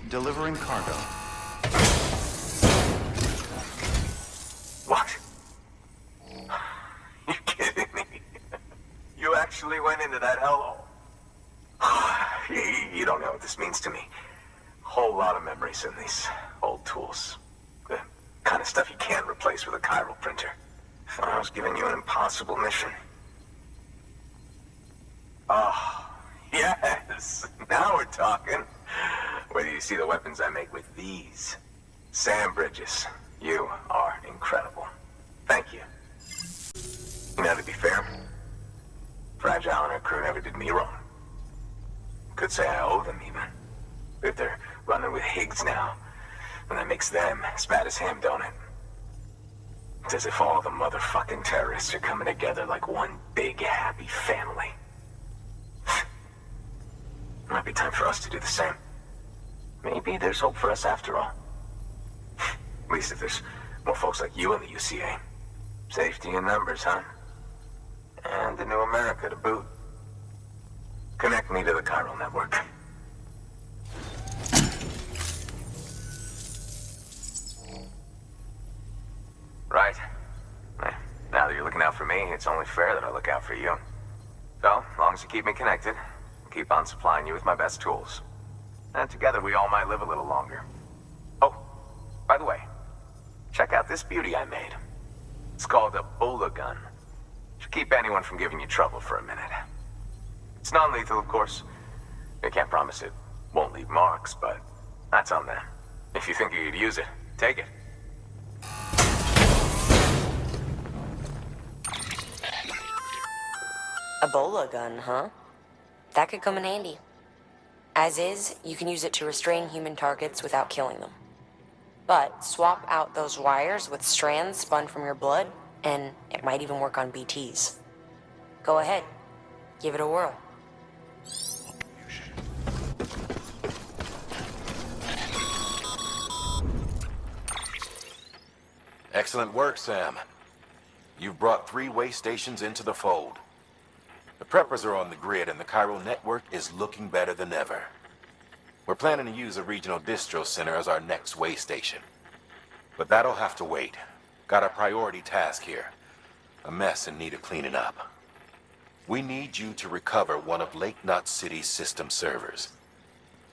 Delivering cargo. What? You kidding me? You actually went into that hellhole? You don't know what this means to me. Whole lot of memories in these old tools. The kind of stuff you can't replace with a chiral printer. Thought I was giving you an impossible mission. Oh, yes. Now we're talking. Wait till you see the weapons I make with these. Sand bridges. You are incredible. Thank you. Now, to be fair, Fragile and her crew never did me wrong. Could say I owe them, even. If they're running with Higgs now, and that makes them as bad as him, don't it? It's as if all the motherfucking terrorists are coming together like one big, happy family. Might be time for us to do the same. Maybe there's hope for us after all. At least if there's more folks like you in the UCA. Safety in numbers, huh? And the new America to boot. Connect me to the chiral network. Right. Now that you're looking out for me, it's only fair that I look out for you. So, as long as you keep me connected, I'll keep on supplying you with my best tools. And together we all might live a little longer. Oh, by the way, check out this beauty I made. It's called a Bola gun. Should keep anyone from giving you trouble for a minute. It's non-lethal, of course. I can't promise it won't leave marks, but that's on them. If you think you could use it, take it. A Bola gun, huh? That could come in handy. As is, you can use it to restrain human targets without killing them. But swap out those wires with strands spun from your blood, and it might even work on BTs. Go ahead. Give it a whirl. Excellent work, Sam. You've brought 3 way stations into the fold. The preppers are on the grid, and the chiral network is looking better than ever. We're planning to use a regional distro center as our next way station. But that'll have to wait. Got a priority task here. A mess in need of cleaning up. We need you to recover one of Lake Knot City's system servers.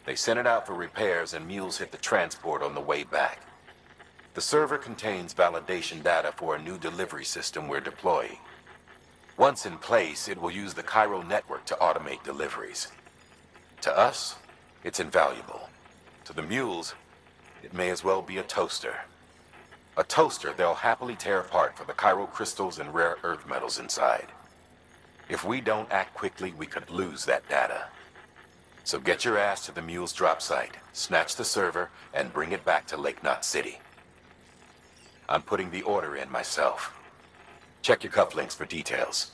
They sent it out for repairs, and mules hit the transport on the way back. The server contains validation data for a new delivery system we're deploying. Once in place, it will use the chiral network to automate deliveries. To us, it's invaluable. To the mules, it may as well be a toaster. A toaster they'll happily tear apart for the chiral crystals and rare earth metals inside. If we don't act quickly, we could lose that data. So get your ass to the mule's drop site, snatch the server, and bring it back to Lake Knot City. I'm putting the order in myself. Check your cufflinks for details.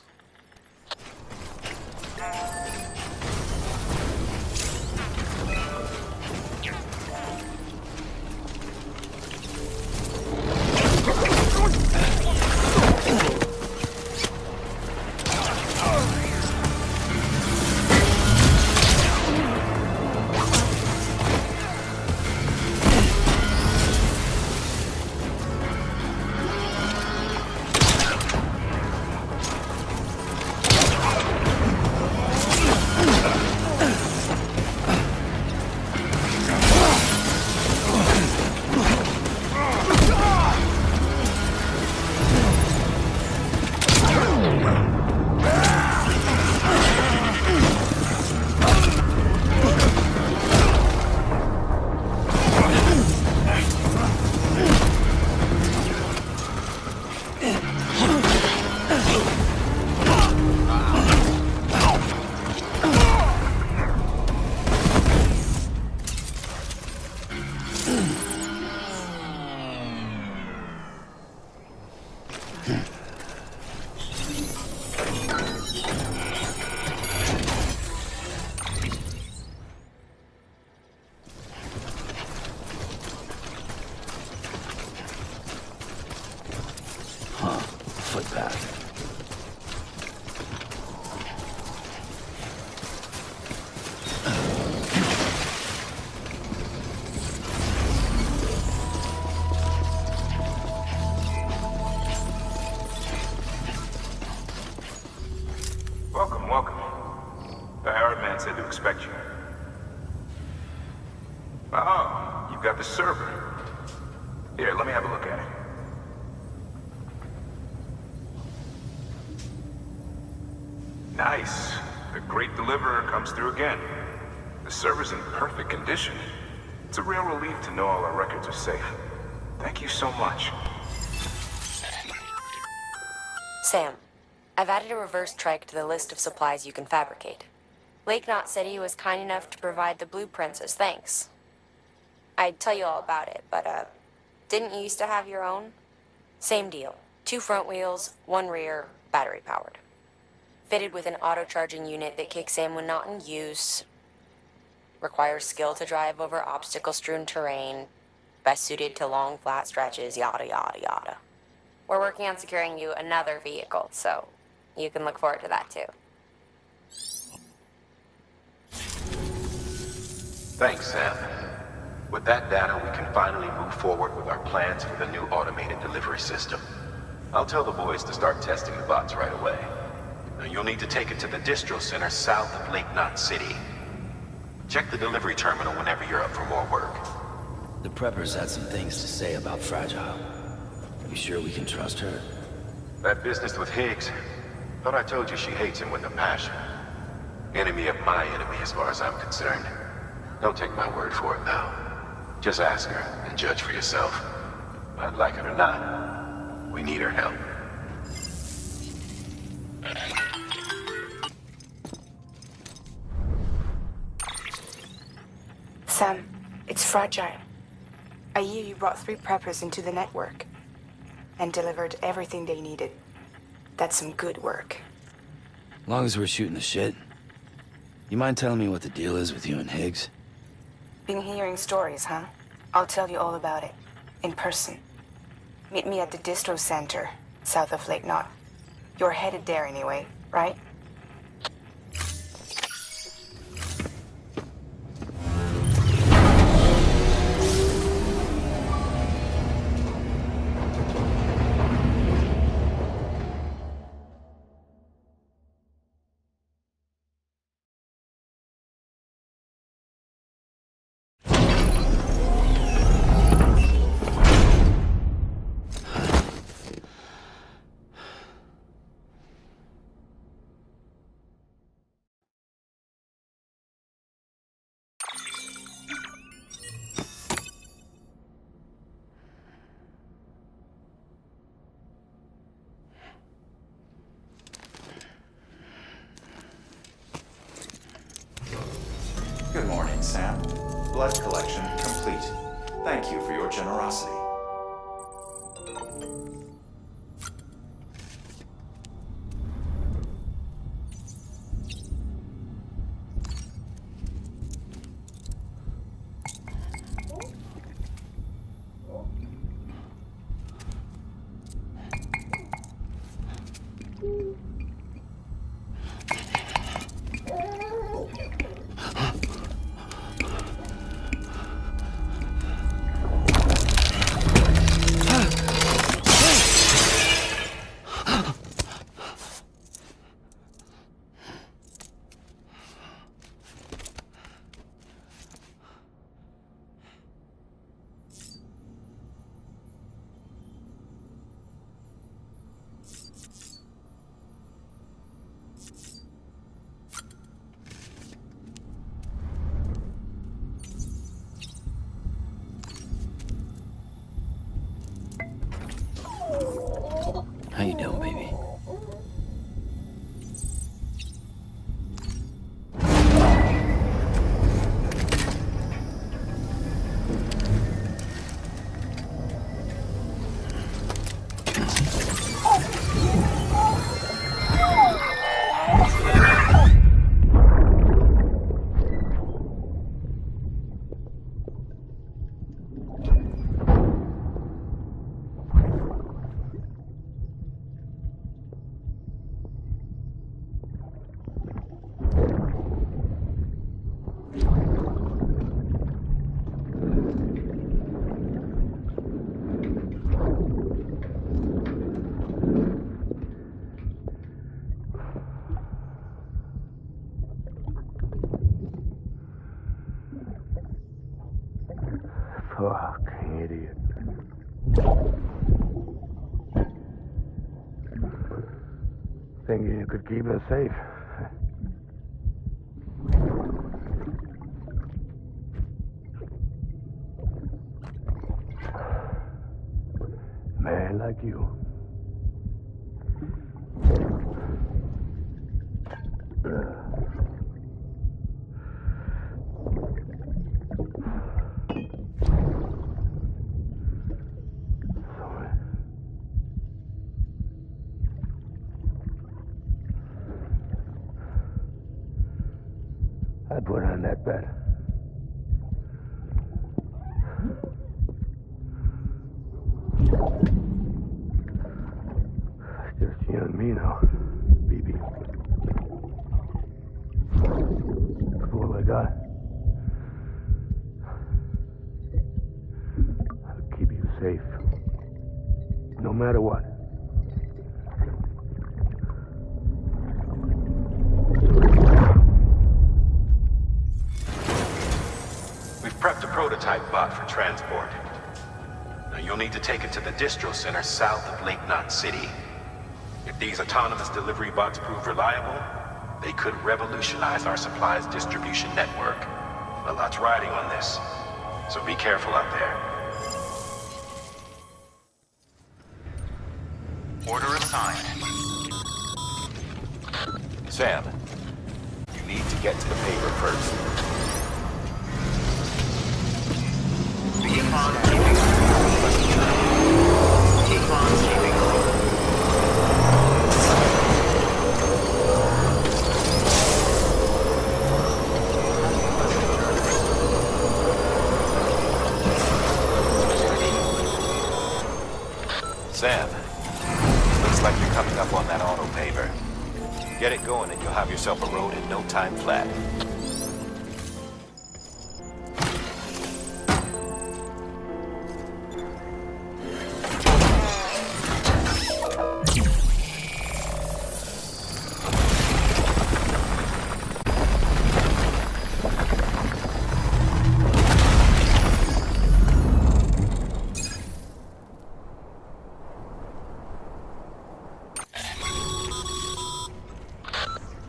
Oh, you've got the server. Here, let me have a look at it. Nice. The great deliverer comes through again. The server's in perfect condition. It's a real relief to know all our records are safe. Thank you so much. Sam, I've added a reverse trike to the list of supplies you can fabricate. Lake Knot said he was kind enough to provide the blueprints as thanks. I'd tell you all about it, but, didn't you used to have your own? Same deal. 2 front wheels, 1 rear, battery powered. Fitted with an auto-charging unit that kicks in when not in use. Requires skill to drive over obstacle-strewn terrain. Best suited to long, flat stretches, yada yada yada. We're working on securing you another vehicle, so you can look forward to that too. Thanks, Sam. With that data, we can finally move forward with our plans for the new automated delivery system. I'll tell the boys to start testing the bots right away. Now, you'll need to take it to the distro center south of Lake Knot City. Check the delivery terminal whenever you're up for more work. The preppers had some things to say about Fragile. You sure we can trust her? That business with Higgs, thought I told you she hates him with a passion. Enemy of my enemy as far as I'm concerned. Don't take my word for it, though. Just ask her and judge for yourself. I'd like it or not, we need her help. Sam, it's Fragile. I hear you brought 3 preppers into the network and delivered everything they needed. That's some good work. Long as we're shooting the shit. You mind telling me what the deal is with you and Higgs? Been hearing stories, huh? I'll tell you all about it. In person. Meet me at the distro center, south of Lake Knot. You're headed there anyway, right? Good morning, Sam. Blood collection complete. Thank you for your generosity. Fucking idiot. Thinking you could keep us safe. Man like you. I'd put on that bet. It's just you and me now, BB. That's all I got. I'll keep you safe. No matter what. We've prepped a prototype bot for transport. Now you'll need to take it to the distro center south of Lake Knot City. If these autonomous delivery bots prove reliable, they could revolutionize our supplies distribution network. A lot's riding on this, so be careful out there. Order assigned. Sam, you need to get to the paper first. Keep on keeping. Keep on keeping. Sam, looks like you're coming up on that auto paver. Get it going and you'll have yourself a road in no time flat.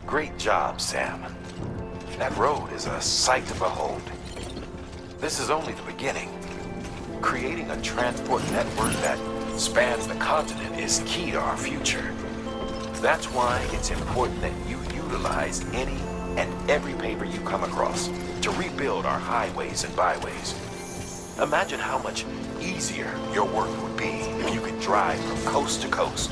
Great job, Sam. That road is a sight to behold. This is only the beginning. Creating a transport network that spans the continent is key to our future. That's why it's important that you utilize any and every paper you come across to rebuild our highways and byways. Imagine how much easier your work would be if you could drive from coast to coast.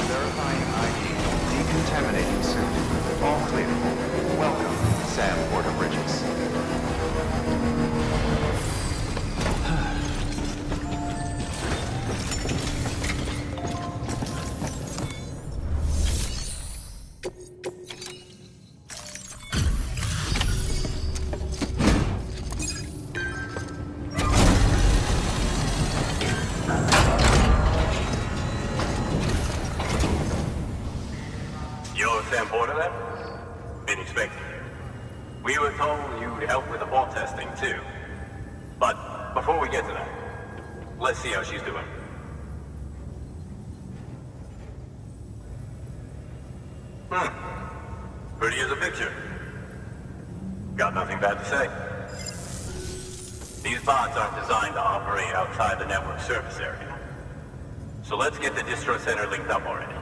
Verifying ID. Decontaminating suit. All clear. Welcome, Sam Porter-Bridges. You're Sam Porter then? Been expecting you. We were told you'd help with the vault testing too. But before we get to that, let's see how she's doing. Pretty as a picture. Got nothing bad to say. These bots aren't designed to operate outside the network surface area. So let's get the distro center linked up already.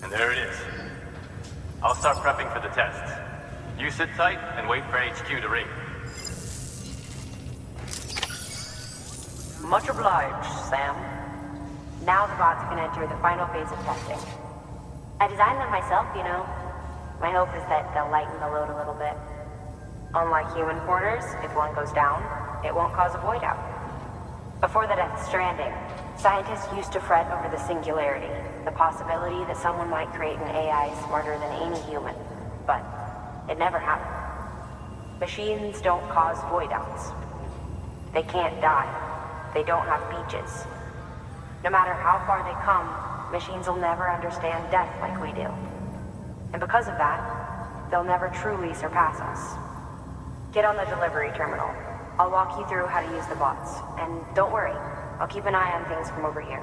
And there it is. I'll start prepping for the test. You sit tight and wait for HQ to ring. Much obliged, Sam. Now the bots can enter the final phase of testing. I designed them myself, you know. My hope is that they'll lighten the load a little bit. Unlike human porters, if one goes down, it won't cause a void out. Before the death Stranding, scientists used to fret over the singularity, the possibility that someone might create an AI smarter than any human. But it never happened. Machines don't cause void outs. They can't die. They don't have beaches. No matter how far they come, machines will never understand death like we do. And because of that, they'll never truly surpass us. Get on the delivery terminal. I'll walk you through how to use the bots. And don't worry, I'll keep an eye on things from over here.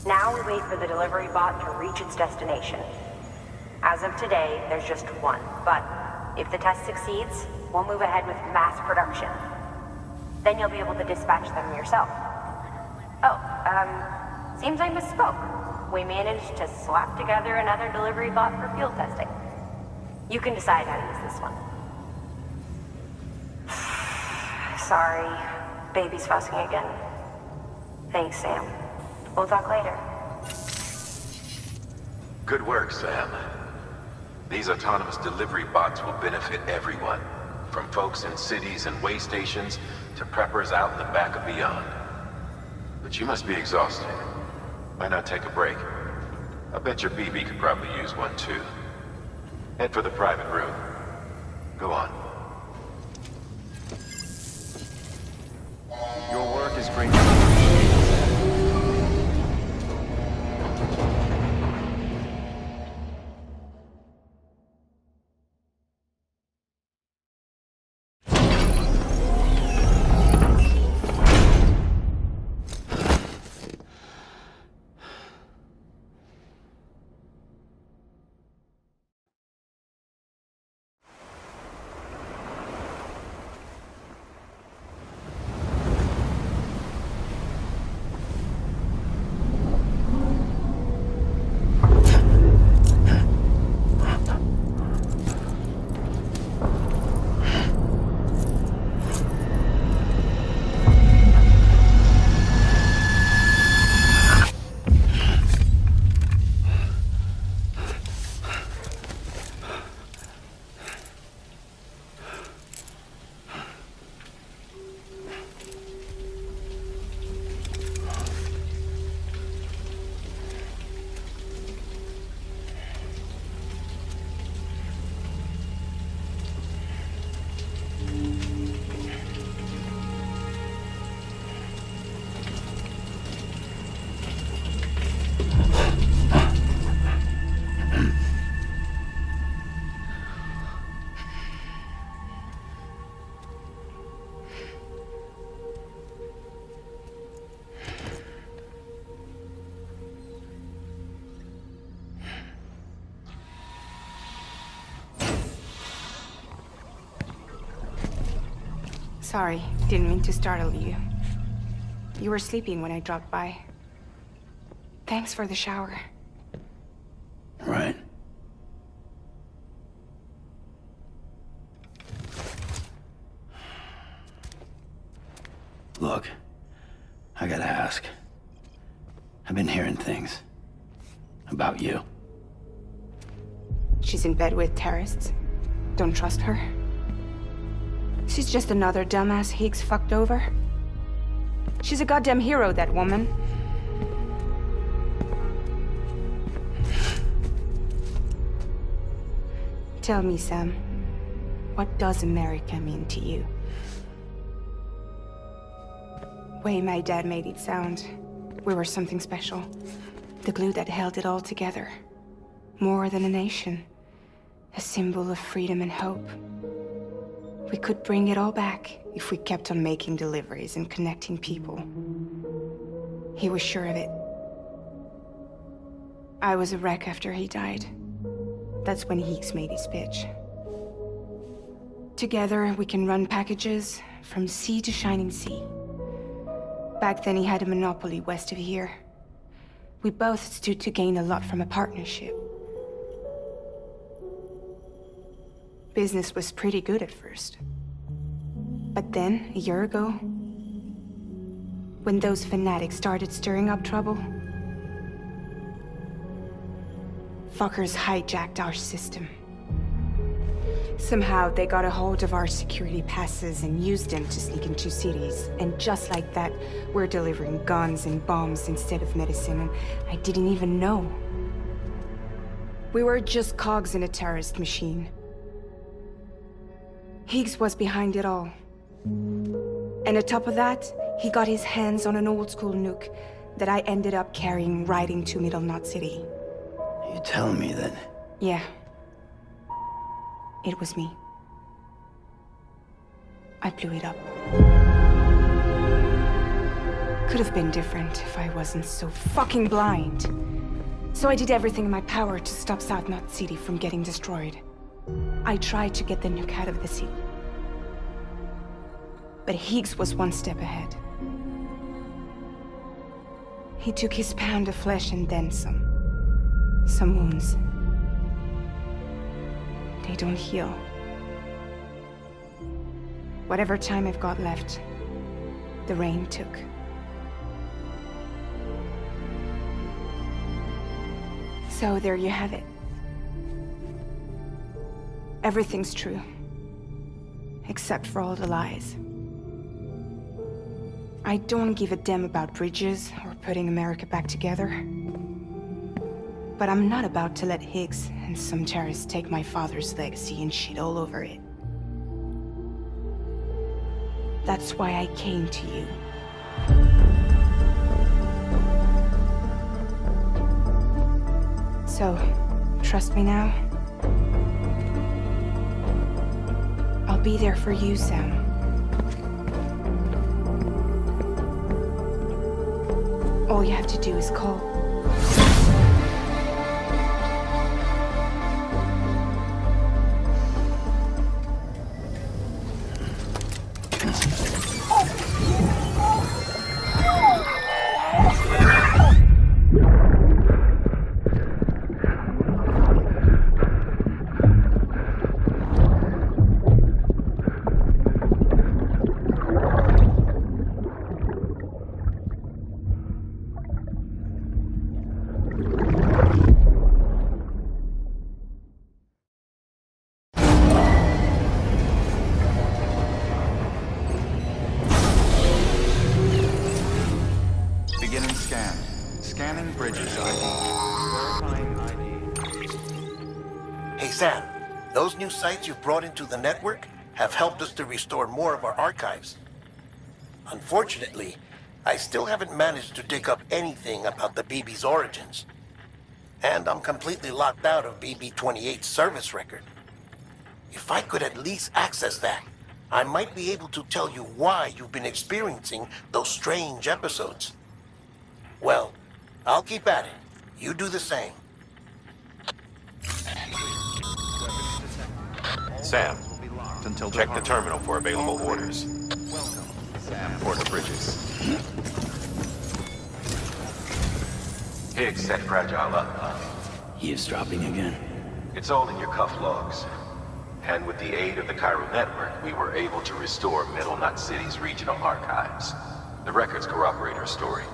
Now we wait for the delivery bot to reach its destination. As of today, there's just one, but if the test succeeds, we'll move ahead with mass production. Then you'll be able to dispatch them yourself. Oh, seems I misspoke. We managed to slap together another delivery bot for field testing. You can decide how to use this one. Sorry, baby's fussing again. Thanks, Sam. We'll talk later. Good work, Sam. These autonomous delivery bots will benefit everyone, from folks in cities and way stations to preppers out in the back and beyond. But you must be exhausted. Why not take a break? I bet your BB could probably use one too. Head for the private room. Go on. Your work is great. Sorry, didn't mean to startle you. You were sleeping when I dropped by. Thanks for the shower. Right. Look, I gotta ask. I've been hearing things about you. She's in bed with terrorists. Don't trust her. She's just another dumbass Higgs fucked over. She's a goddamn hero, that woman. Tell me, Sam, what does America mean to you? Way my dad made it sound, we were something special. The glue that held it all together. More than a nation. A symbol of freedom and hope. We could bring it all back if we kept on making deliveries and connecting people. He was sure of it. I was a wreck after he died. That's when Higgs made his pitch. Together, we can run packages from sea to shining sea. Back then, he had a monopoly west of here. We both stood to gain a lot from a partnership. Business was pretty good at first. But then, a year ago, when those fanatics started stirring up trouble, fuckers hijacked our system. Somehow, they got a hold of our security passes and used them to sneak into cities. And just like that, we're delivering guns and bombs instead of medicine, and I didn't even know. We were just cogs in a terrorist machine. Higgs was behind it all. And on top of that, he got his hands on an old-school nuke that I ended up carrying right into Middle Knot City. You telling me that? Yeah. It was me. I blew it up. Could have been different if I wasn't so fucking blind. So I did everything in my power to stop South Knot City from getting destroyed. I tried to get the nuke out of the city. But Higgs was one step ahead. He took his pound of flesh and then some. Some wounds. They don't heal. Whatever time I've got left, the rain took. So there you have it. Everything's true. Except for all the lies. I don't give a damn about bridges or putting America back together. But I'm not about to let Higgs and some terrorists take my father's legacy and shit all over it. That's why I came to you. So, trust me now? I'll be there for you, Sam. All you have to do is call. Scanning bridges ID. Verifying ID. Hey Sam, those new sites you've brought into the network have helped us to restore more of our archives. Unfortunately, I still haven't managed to dig up anything about the BB's origins. And I'm completely locked out of BB-28's service record. If I could at least access that, I might be able to tell you why you've been experiencing those strange episodes. Well, I'll keep at it. You do the same. Sam, check the terminal for available orders. Sam Porter Bridges. Higgs set Fragile up, huh? Eavesdropping again. It's all in your cuff logs. And with the aid of the Chiral Network, we were able to restore Middle Knot City's regional archives. The records corroborate her story.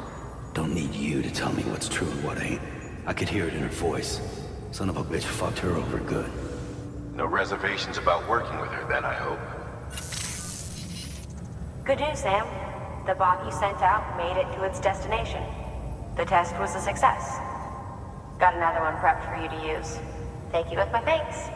Don't need you to tell me what's true and what ain't. I could hear it in her voice. Son of a bitch fucked her over good. No reservations about working with her then, I hope. Good news, Sam. The bot you sent out made it to its destination. The test was a success. Got another one prepped for you to use. Take you with my thanks.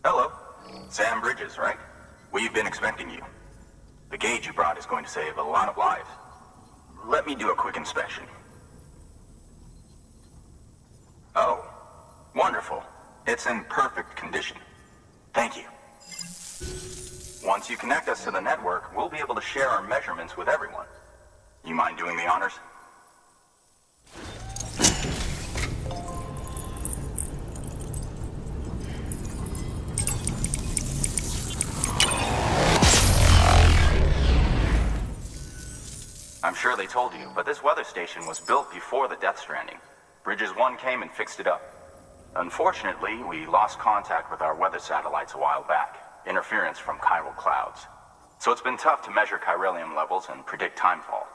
Hello. Sam Bridges, right? We've been expecting you. The gauge you brought is going to save a lot of lives. Let me do a quick inspection. Oh, wonderful. It's in perfect condition. Thank you. Once you connect us to the network, we'll be able to share our measurements with everyone. You mind doing the honors? I'm sure they told you, but this weather station was built before the Death Stranding. Bridges 1 came and fixed it up. Unfortunately, we lost contact with our weather satellites a while back. Interference from chiral clouds. So it's been tough to measure chiralium levels and predict timefall.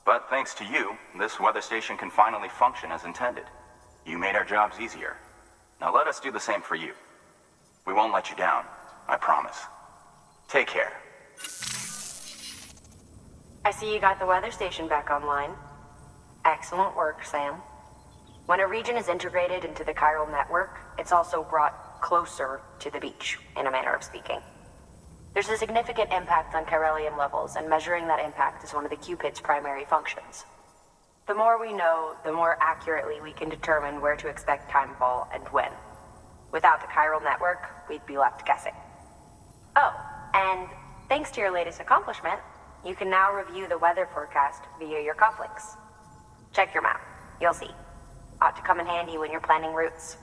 But thanks to you, this weather station can finally function as intended. You made our jobs easier. Now let us do the same for you. We won't let you down, I promise. Take care. I see you got the weather station back online. Excellent work, Sam. When a region is integrated into the chiral network, it's also brought closer to the beach, in a manner of speaking. There's a significant impact on chiralium levels, and measuring that impact is one of the Cupid's primary functions. The more we know, the more accurately we can determine where to expect timefall and when. Without the chiral network, we'd be left guessing. Oh, and thanks to your latest accomplishment, you can now review the weather forecast via your cufflinks. Check your map. You'll see. Ought to come in handy when you're planning routes.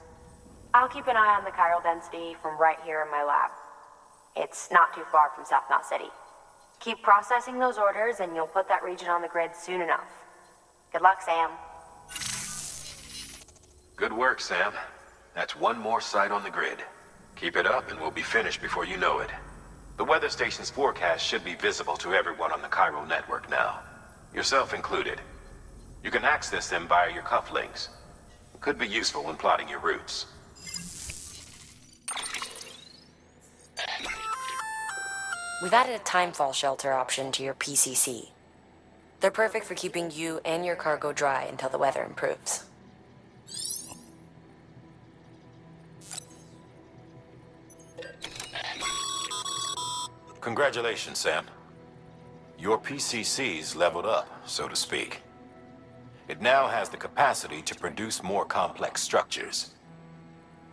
I'll keep an eye on the chiral density from right here in my lab. It's not too far from South Knot City. Keep processing those orders and you'll put that region on the grid soon enough. Good luck, Sam. Good work, Sam. That's one more site on the grid. Keep it up and we'll be finished before you know it. The weather station's forecast should be visible to everyone on the chiral network now, yourself included. You can access them via your cufflinks. Could be useful when plotting your routes. We've added a timefall shelter option to your PCC. They're perfect for keeping you and your cargo dry until the weather improves. Congratulations, Sam. Your PCC's leveled up, so to speak. It now has the capacity to produce more complex structures.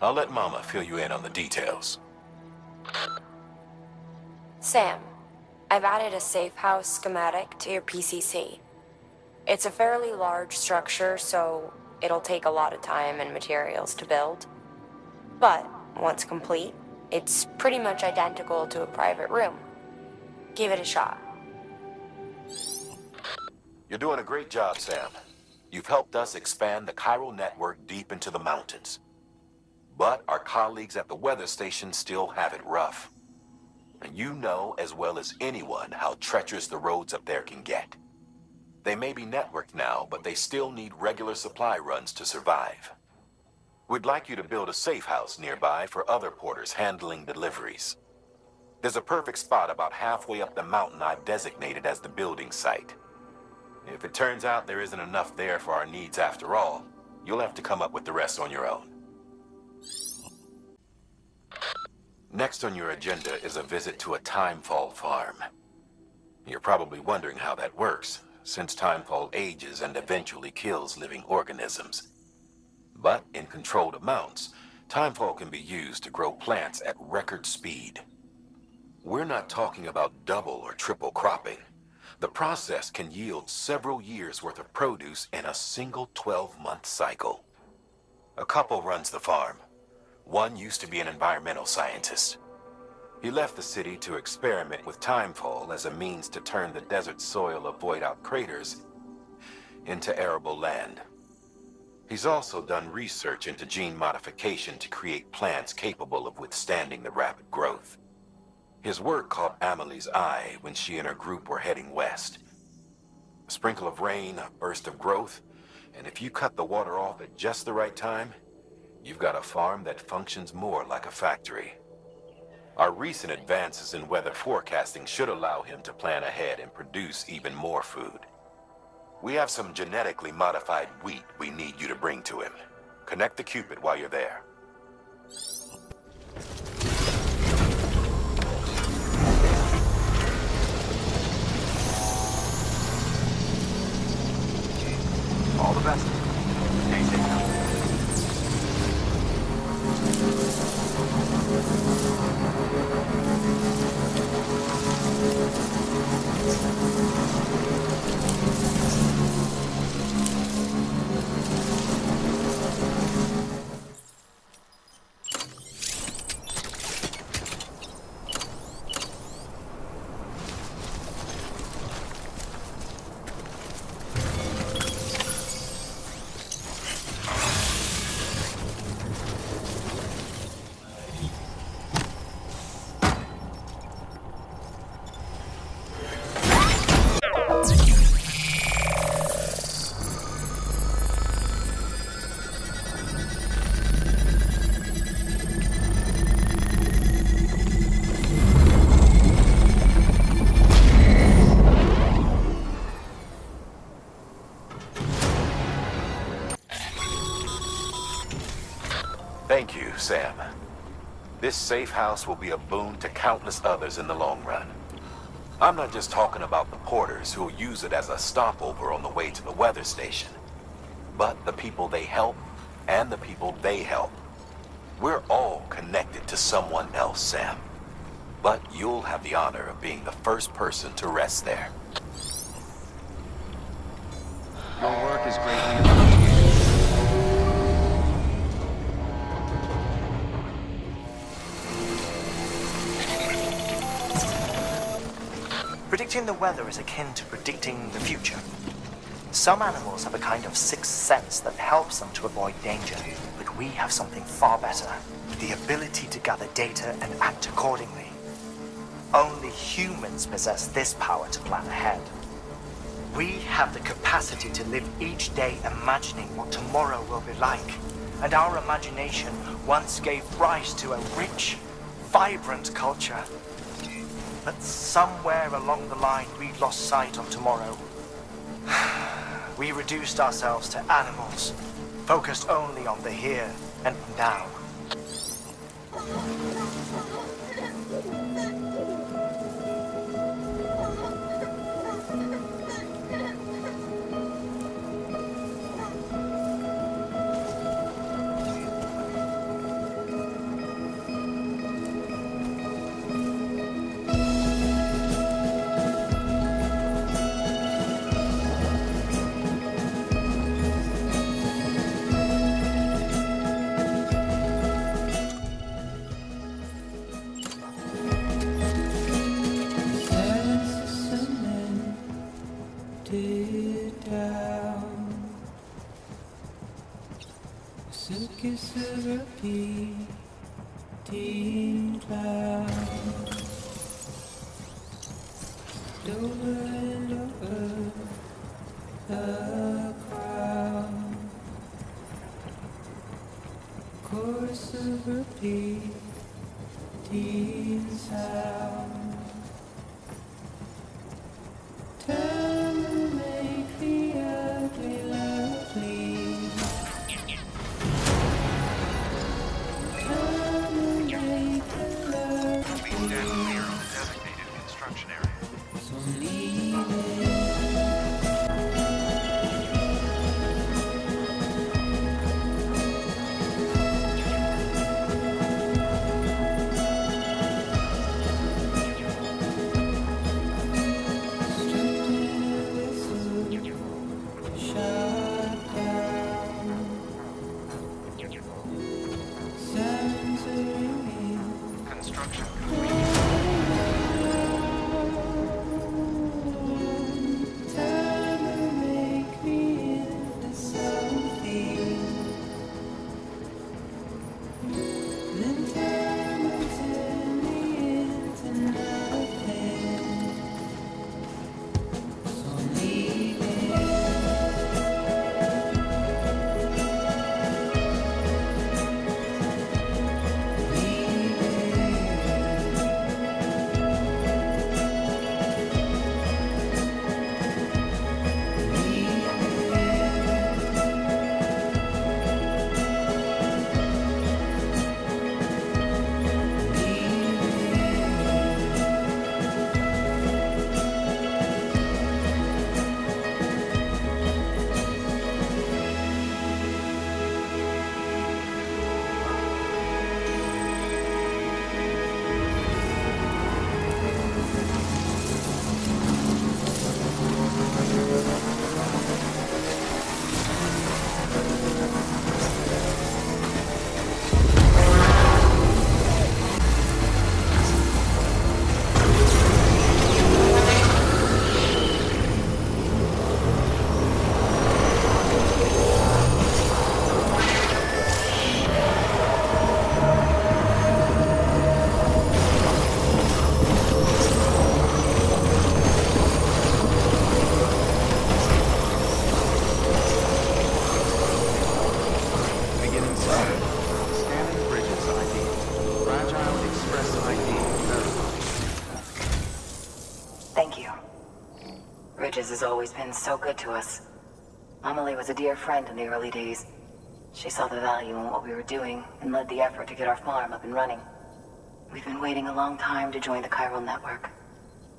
I'll let Mama fill you in on the details. Sam, I've added a safe house schematic to your PCC. It's a fairly large structure, so it'll take a lot of time and materials to build. But once complete, it's pretty much identical to a private room. Give it a shot. You're doing a great job, Sam. You've helped us expand the chiral network deep into the mountains. But our colleagues at the weather station still have it rough. And you know as well as anyone how treacherous the roads up there can get. They may be networked now, but they still need regular supply runs to survive. We'd like you to build a safe house nearby for other porters handling deliveries. There's a perfect spot about halfway up the mountain I've designated as the building site. If it turns out there isn't enough there for our needs after all, you'll have to come up with the rest on your own. Next on your agenda is a visit to a timefall farm. You're probably wondering how that works, since timefall ages and eventually kills living organisms. But in controlled amounts, timefall can be used to grow plants at record speed. We're not talking about double or triple cropping. The process can yield several years' worth of produce in a single 12-month cycle. A couple runs the farm. One used to be an environmental scientist. He left the city to experiment with timefall as a means to turn the desert soil of void-out craters into arable land. He's also done research into gene modification to create plants capable of withstanding the rapid growth. His work caught Amelie's eye when she and her group were heading west. A sprinkle of rain, a burst of growth, and if you cut the water off at just the right time, you've got a farm that functions more like a factory. Our recent advances in weather forecasting should allow him to plan ahead and produce even more food. We have some genetically modified wheat we need you to bring to him. Connect the Cupid while you're there. All the best. Stay safe now. Thank you, Sam. This safe house will be a boon to countless others in the long run. I'm not just talking about the porters who'll use it as a stopover on the way to the weather station, but the people they help and the people they help. We're all connected to someone else, Sam. But you'll have the honor of being the first person to rest there. Your work is greatly appreciated. Predicting the weather is akin to predicting the future. Some animals have a kind of sixth sense that helps them to avoid danger, but we have something far better, the ability to gather data and act accordingly. Only humans possess this power to plan ahead. We have the capacity to live each day imagining what tomorrow will be like, and our imagination once gave rise to a rich, vibrant culture. But somewhere along the line, we lost sight of tomorrow. We reduced ourselves to animals, focused only on the here and now. Has always been so good to us. Amelie was a dear friend in the early days. She saw the value in what we were doing and led the effort to get our farm up and running. We've been waiting a long time to join the chiral network.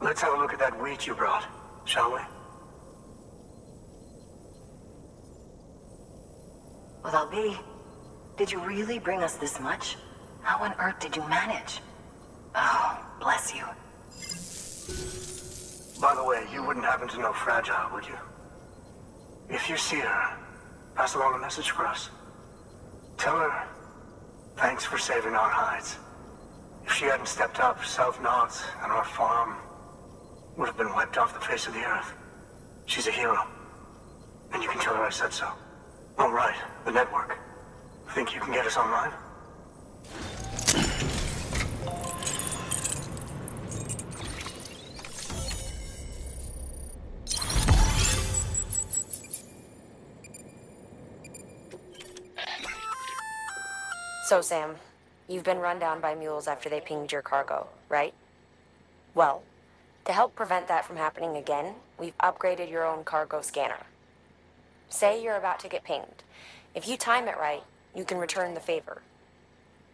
Let's have a look at that wheat you brought, shall we? Well, I'll be. Did you really bring us this much? How on earth did you manage? Oh, bless you. By the way, you wouldn't happen to know Fragile, would you? If you see her, pass along a message for us. Tell her, thanks for saving our hides. If she hadn't stepped up, South Knots and our farm would have been wiped off the face of the earth. She's a hero. And you can tell her I said so. Oh, right, the network. Think you can get us online? So, Sam, you've been run down by mules after they pinged your cargo, right? Well, to help prevent that from happening again, we've upgraded your own cargo scanner. Say you're about to get pinged. If you time it right, you can return the favor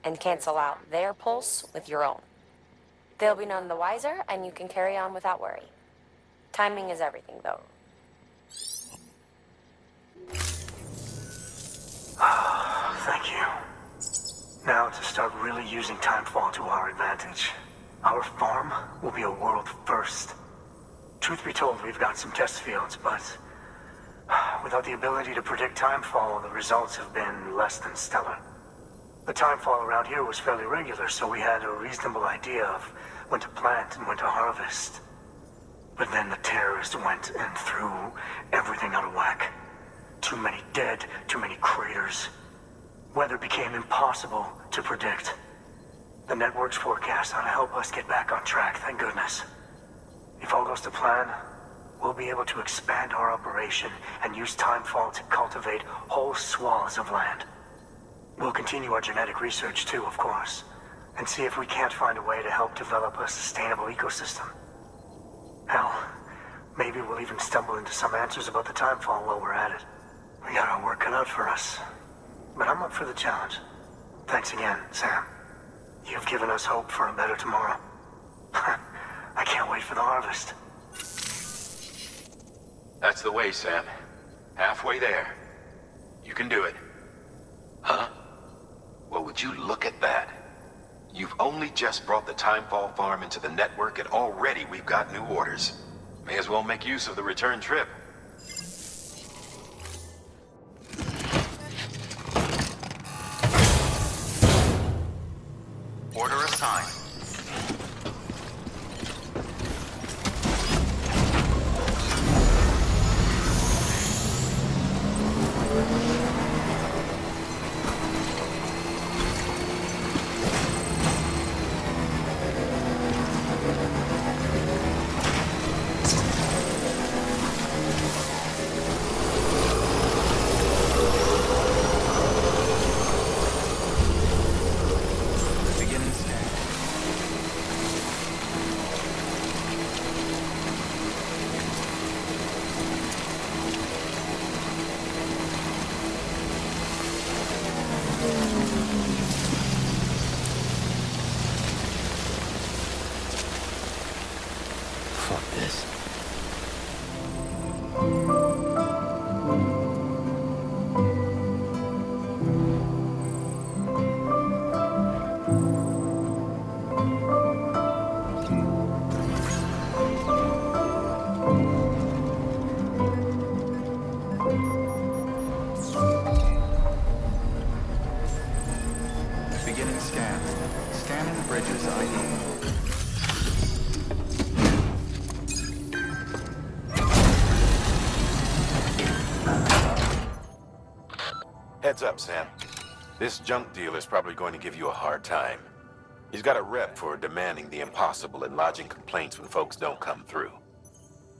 and cancel out their pulse with your own. They'll be none the wiser, and you can carry on without worry. Timing is everything, though. Thank you. Now to start really using timefall to our advantage. Our farm will be a world first. Truth be told, we've got some test fields, but without the ability to predict timefall, the results have been less than stellar. The timefall around here was fairly regular, so we had a reasonable idea of when to plant and when to harvest. But then the terrorists went and threw everything out of whack. Too many dead, too many craters. Weather became impossible to predict. The network's forecast ought to help us get back on track, thank goodness. If all goes to plan, we'll be able to expand our operation and use timefall to cultivate whole swaths of land. We'll continue our genetic research too, of course, and see if we can't find a way to help develop a sustainable ecosystem. Hell, maybe we'll even stumble into some answers about the timefall while we're at it. We got our work cut out for us. But I'm up for the challenge. Thanks again, Sam. You've given us hope for a better tomorrow. I can't wait for the harvest. That's the way, Sam. Halfway there. You can do it. Huh? Well, would you look at that? You've only just brought the Timefall farm into the network, and already we've got new orders. May as well make use of the return trip. Order assigned. Fuck this. Beginning scan. Scanning bridges ID. Heads up, Sam. This junk dealer's probably going to give you a hard time. He's got a rep for demanding the impossible and lodging complaints when folks don't come through.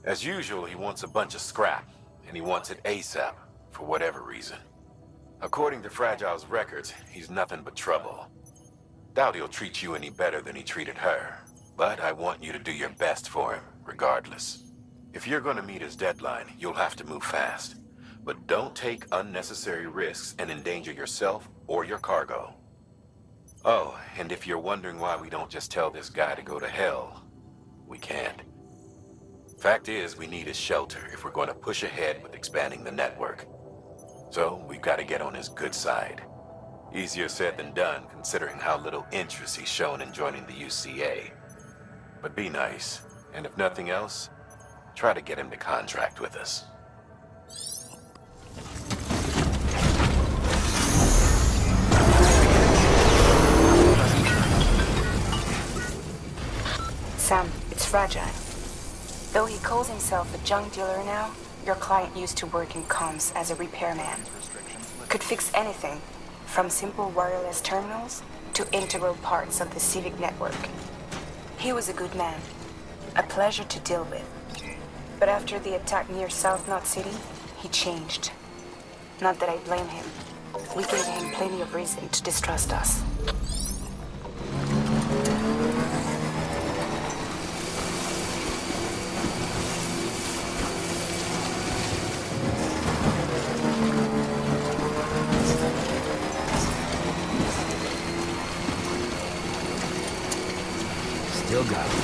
As usual, he wants a bunch of scrap, and he wants it ASAP, for whatever reason. According to Fragile's records, he's nothing but trouble. Doubt he'll treat you any better than he treated her, but I want you to do your best for him, regardless. If you're going to meet his deadline, you'll have to move fast. But don't take unnecessary risks and endanger yourself or your cargo. Oh, and if you're wondering why we don't just tell this guy to go to hell, we can't. Fact is, we need his shelter if we're going to push ahead with expanding the network. So, we've got to get on his good side. Easier said than done, considering how little interest he's shown in joining the UCA. But be nice, and if nothing else, try to get him to contract with us. Sam, it's fragile. Though he calls himself a junk dealer now, your client used to work in comms as a repairman. Could fix anything, from simple wireless terminals to integral parts of the civic network. He was a good man, a pleasure to deal with. But after the attack near South Knot City, he changed. Not that I blame him. We gave him plenty of reason to distrust us. Still got it.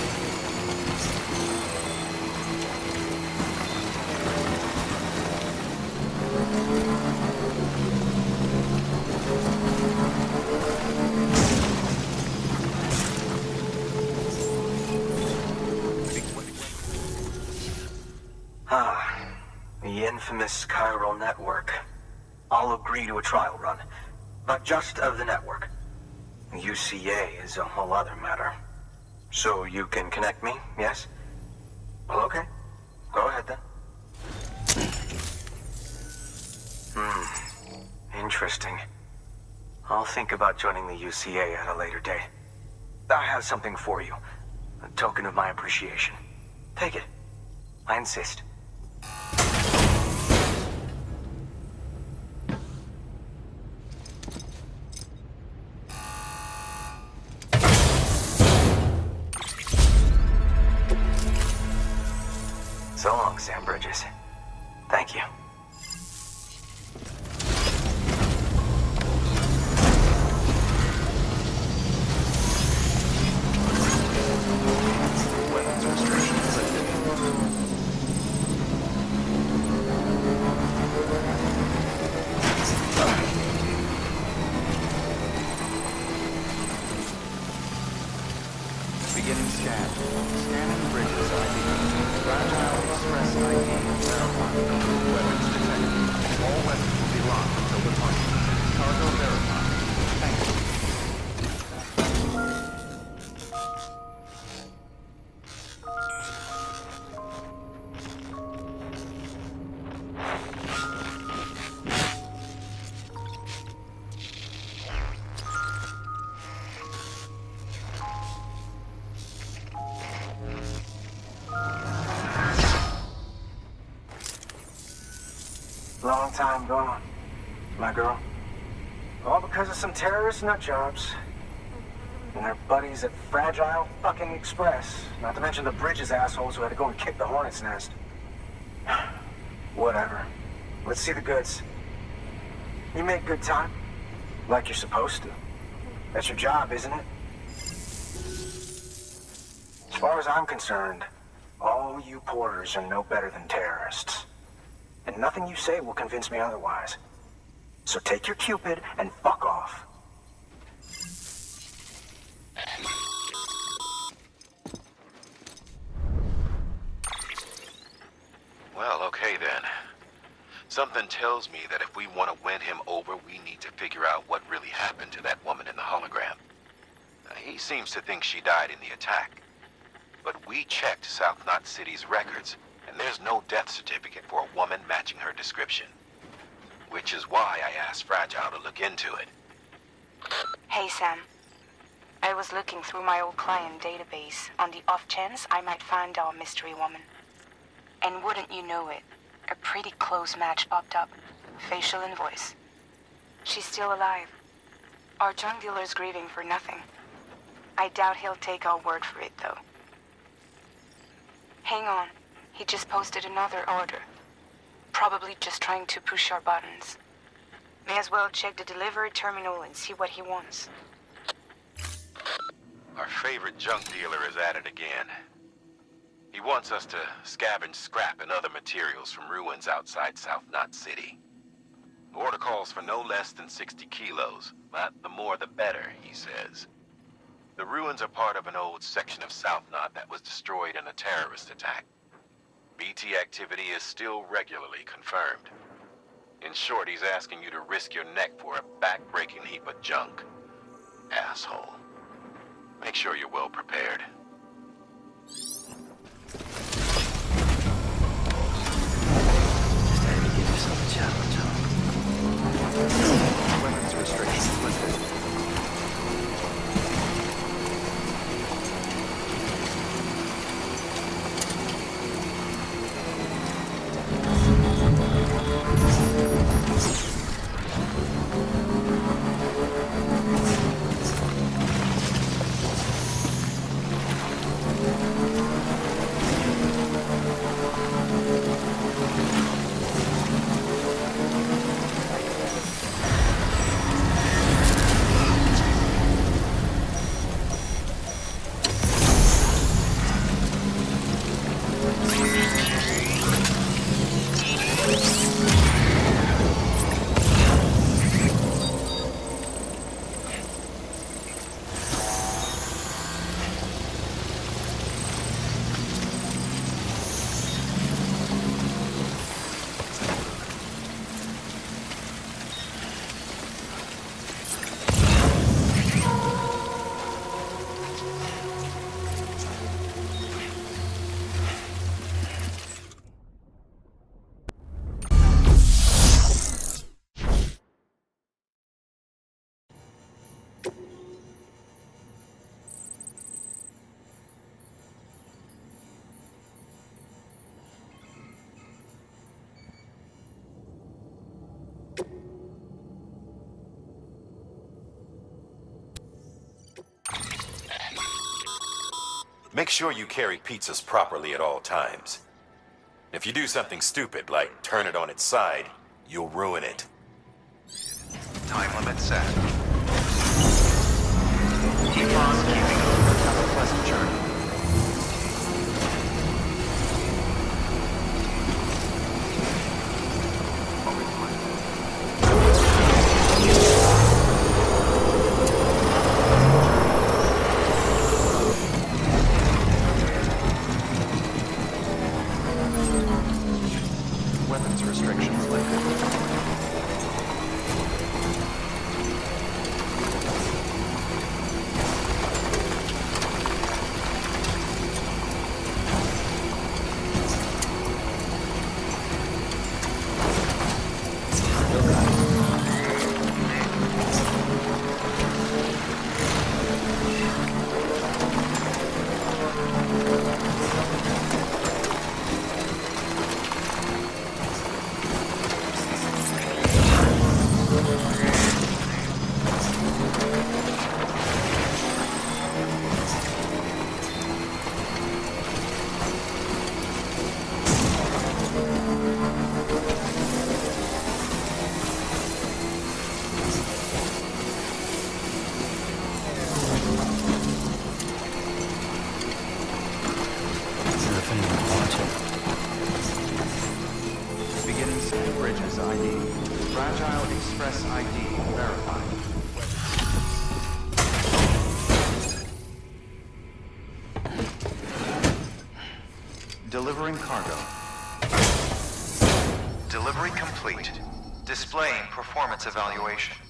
The infamous chiral network. I'll agree to a trial run, but just of the network. UCA is a whole other matter. So you can connect me, yes? Well, okay. Go ahead then. Interesting. I'll think about joining the UCA at a later date. I have something for you. A token of my appreciation. Take it. I insist. So long, Sam Bridges. Thank you. Weapons restrictions lifted. Beginning scan. Scanning Bridges ID. Fragile Express ID verified. Weapons detected. All weapons will be locked until departure. Cargo verified. Thank you. Long time gone, my girl. All because of some terrorist nutjobs. And their buddies at Fragile fucking Express. Not to mention the Bridges assholes who had to go and kick the hornet's nest. Whatever. Let's see the goods. You make good time. Like you're supposed to. That's your job, isn't it? As far as I'm concerned, all you porters are no better than terrorists. And nothing you say will convince me otherwise. So take your Cupid and fuck off. Well, okay then. Something tells me that if we want to win him over, we need to figure out what really happened to that woman in the hologram. He seems to think she died in the attack. But we checked South Knot City's records, and there's no death certificate for a woman matching her description. Which is why I asked Fragile to look into it. Hey, Sam. I was looking through my old client database on the off chance I might find our mystery woman. And wouldn't you know it, a pretty close match popped up. Facial and voice. She's still alive. Our junk dealer's grieving for nothing. I doubt he'll take our word for it, though. Hang on. He just posted another order. Probably just trying to push our buttons. May as well check the delivery terminal and see what he wants. Our favorite junk dealer is at it again. He wants us to scavenge scrap and other materials from ruins outside South Knot City. The order calls for no less than 60 kilos, but the more the better, he says. The ruins are part of an old section of South Knot that was destroyed in a terrorist attack. BT activity is still regularly confirmed. In short, he's asking you to risk your neck for a back-breaking heap of junk. Asshole. Make sure you're well prepared. Just had to give yourself a challenge, huh? Weapons restrictions lifted. Make sure you carry pizzas properly at all times. If you do something stupid, like turn it on its side, you'll ruin it. Time limit set. Keep on keeping on. Have a pleasant journey. Weapons restrictions lifted. Beginning Sand Bridges ID. Fragile Express ID verified. Delivering cargo. Delivery complete. Displaying performance evaluation.